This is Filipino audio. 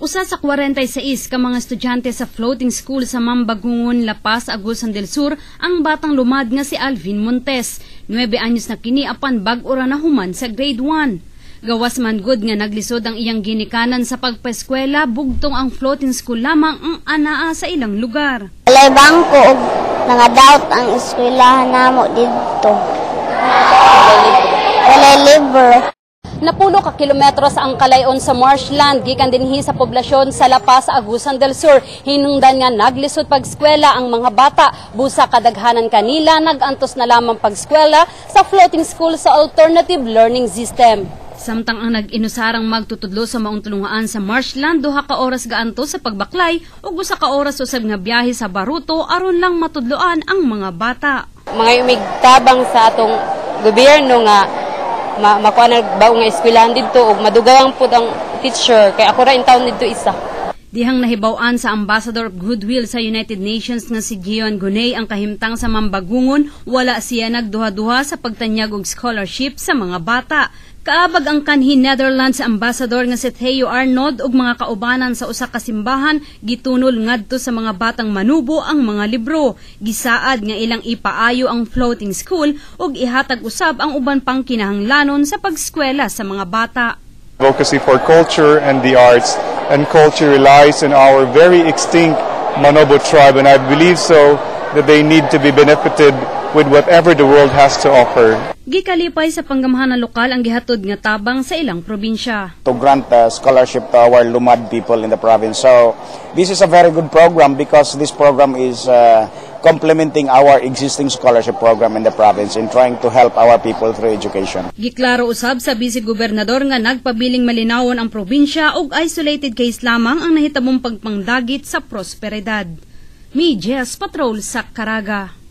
Usa sa 46 ka mga estudyante sa floating school sa Mambagungon, La Paz, Agusan del Sur ang batang lumad nga si Alvin Montes. 9 anyos na kini apan bag-o ra na human sa grade 1. Gawas man gud nga naglisod ang iyang ginikanan sa pagpaeskwela, bugtong ang floating school lamang ang anaa sa ilang lugar. Walay bangko og nangadawt ang eskwelahan namo didto. Walay libro. Napulo ka kilometros ang kalayon sa marshland gikan dinhi sa poblasyon sa La Paz, Agusan del Sur. Hinungdan nga naglisod pag-eskwela ang mga bata. Busa kadaghanan kanila nagantos na lamang pag-eskwela sa floating school sa alternative learning system. Samtang ang nag-inusarang magtutudlo sa maong tulungaan sa marshland, 2 ka oras gaanto sa pagbaklay ug 1 ka oras usab nga biyahe sa Baruto aron lang matudloan ang mga bata. Mga umigtabang sa atong gobyerno nga makuha na bago nga eskwelahan dito ug madugawang pud ang teacher kay ako ra in taon dito isa. Dihang nahibaw-an sa Ambassador of Goodwill sa United Nations nga si Gion Gunay ang kahimtang sa Mambagungon, wala siya nagduha-duha sa pagtanyag og scholarship sa mga bata. Kaabag ang kanhi Netherlands Ambassador nga si Theo Arnold ug mga kaubanan sa usa ka simbahan gitunol ngadto sa mga batang manubo ang mga libro. Gisaad nga ilang ipaayo ang floating school ug ihatag usab ang uban pang kinahanglanon sa pag-eskwela sa mga bata. Advocacy for culture and the arts, and culture relies on our very extinct Manobo tribe, and I believe so that they need to be benefited with whatever the world has to offer. Gikalipay sa panggamahanan lokal ang gihatod nga tabang sa ilang probinsya. To grant scholarship to our Lumad people in the province. So this is a very good program because this program is complementing our existing scholarship program in the province in trying to help our people through education. Giklaro usab sa Vice-Gobernador nga nagpabiling malinawon ang probinsya ug isolated case lamang ang nahitabong pagpangdagit sa prosperidad. Media Patrol sa Caraga.